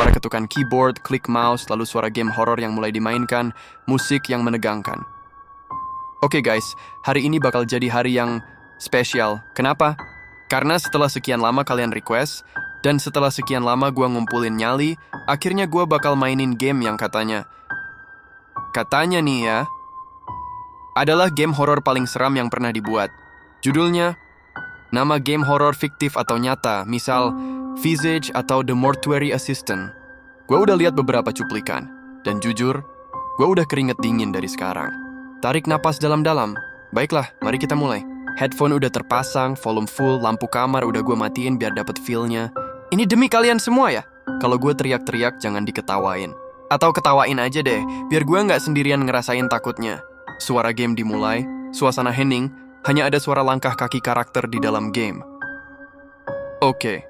Suara ketukan keyboard, klik mouse, lalu suara game horor yang mulai dimainkan, musik yang menegangkan. Oke guys, hari ini bakal jadi hari yang spesial. Kenapa? Karena setelah sekian lama kalian request, dan setelah sekian lama gua ngumpulin nyali, akhirnya gua bakal mainin game yang katanya nih ya, adalah game horor paling seram yang pernah dibuat. Judulnya, nama game horor fiktif atau nyata, misal Visage atau The Mortuary Assistant. Gue udah lihat beberapa cuplikan, dan jujur, gue udah keringet dingin dari sekarang. Tarik napas dalam-dalam. Baiklah, mari kita mulai. Headphone udah terpasang, volume full, lampu kamar udah gue matiin biar dapet feel-nya. Ini demi kalian semua ya? Kalau gue teriak-teriak, jangan diketawain. Atau ketawain aja deh, biar gue nggak sendirian ngerasain takutnya. Suara game dimulai, suasana hening, hanya ada suara langkah kaki karakter di dalam game. Oke.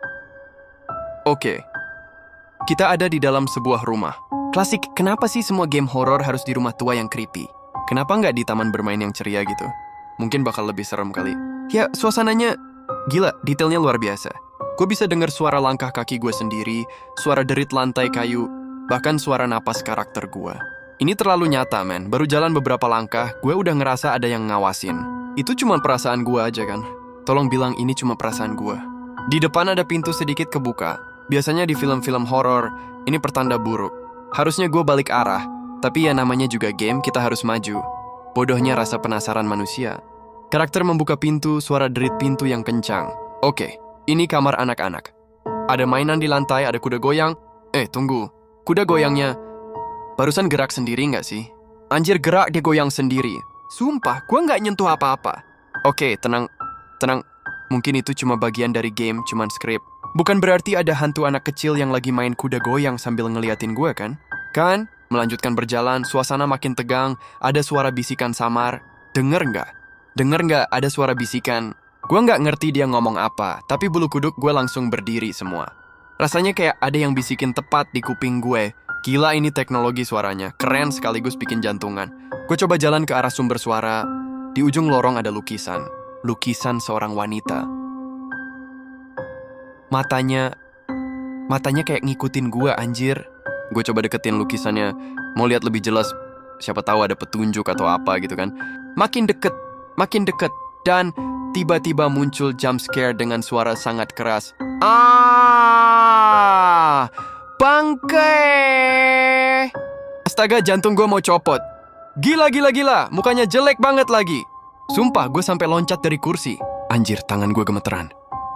Kita ada di dalam sebuah rumah. Klasik, kenapa sih semua game horor harus di rumah tua yang creepy? Kenapa nggak di taman bermain yang ceria gitu? Mungkin bakal lebih serem kali. Ya, suasananya gila, detailnya luar biasa. Gue bisa dengar suara langkah kaki gue sendiri, suara derit lantai kayu, bahkan suara napas karakter gue. Ini terlalu nyata, men. Baru jalan beberapa langkah, gue udah ngerasa ada yang ngawasin. Itu cuma perasaan gue aja kan? Tolong bilang ini cuma perasaan gue. Di depan ada pintu sedikit kebuka. Biasanya di film-film horor, ini pertanda buruk. Harusnya gue balik arah, tapi ya namanya juga game, kita harus maju. Bodohnya rasa penasaran manusia. Karakter membuka pintu, suara derit pintu yang kencang. Oke, ini kamar anak-anak. Ada mainan di lantai, ada kuda goyang. Tunggu. Kuda goyangnya barusan gerak sendiri nggak sih? Anjir, gerak dia goyang sendiri. Sumpah, gue nggak nyentuh apa-apa. Oke, tenang. Mungkin itu cuma bagian dari game, cuman skrip. Bukan berarti ada hantu anak kecil yang lagi main kuda goyang sambil ngeliatin gue kan? Kan? Melanjutkan berjalan, suasana makin tegang, ada suara bisikan samar. Denger nggak ada suara bisikan? Gue nggak ngerti dia ngomong apa, tapi bulu kuduk gue langsung berdiri semua. Rasanya kayak ada yang bisikin tepat di kuping gue. Gila, ini teknologi suaranya, keren sekaligus bikin jantungan. Gue coba jalan ke arah sumber suara. Di ujung lorong ada lukisan. Lukisan seorang wanita. Matanya kayak ngikutin gue, anjir. Gue coba deketin lukisannya, mau lihat lebih jelas. Siapa tahu ada petunjuk atau apa gitu kan. Makin deket, dan tiba-tiba muncul jump scare dengan suara sangat keras. Bangke! Astaga, jantung gue mau copot. Gila, mukanya jelek banget lagi. Sumpah, gue sampai loncat dari kursi. Anjir, tangan gue gemeteran.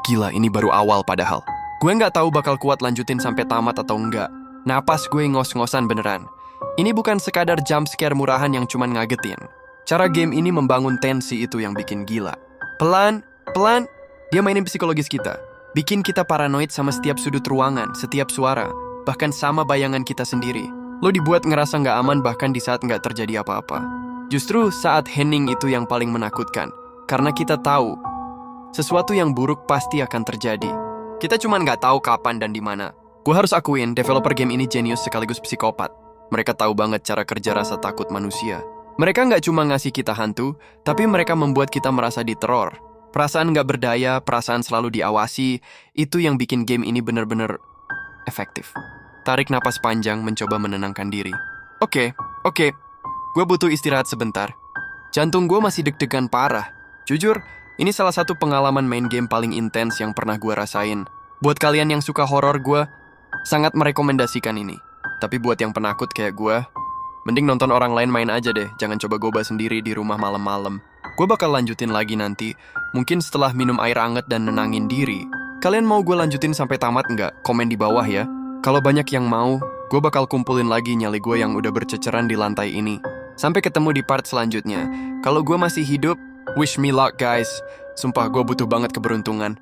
Gila, ini baru awal padahal. Gue nggak tahu bakal kuat lanjutin sampai tamat atau enggak. Napas gue ngos-ngosan beneran. Ini bukan sekadar jump scare murahan yang cuman ngagetin. Cara game ini membangun tensi itu yang bikin gila. Pelan, dia mainin psikologis kita. Bikin kita paranoid sama setiap sudut ruangan, setiap suara, bahkan sama bayangan kita sendiri. Lo dibuat ngerasa nggak aman bahkan di saat nggak terjadi apa-apa. Justru saat hening itu yang paling menakutkan. Karena kita tahu, sesuatu yang buruk pasti akan terjadi. Kita cuma nggak tahu kapan dan di mana. Gue harus akuin, developer game ini jenius sekaligus psikopat. Mereka tahu banget cara kerja rasa takut manusia. Mereka nggak cuma ngasih kita hantu, tapi mereka membuat kita merasa diteror. Perasaan nggak berdaya, perasaan selalu diawasi, itu yang bikin game ini bener-bener efektif. Tarik napas panjang, mencoba menenangkan diri. Oke. Gue butuh istirahat sebentar. Jantung gue masih deg-degan parah. Jujur, ini salah satu pengalaman main game paling intens yang pernah gue rasain. Buat kalian yang suka horor, gue sangat merekomendasikan ini. Tapi buat yang penakut kayak gue, mending nonton orang lain main aja deh. Jangan coba goba sendiri di rumah malam-malam. Gue bakal lanjutin lagi nanti. Mungkin setelah minum air anget dan nenangin diri. Kalian mau gue lanjutin sampai tamat nggak? Komen di bawah ya. Kalau banyak yang mau, gue bakal kumpulin lagi nyali gue yang udah berceceran di lantai ini. Sampai ketemu di part selanjutnya. Kalau gue masih hidup, wish me luck guys. Sumpah gue butuh banget keberuntungan.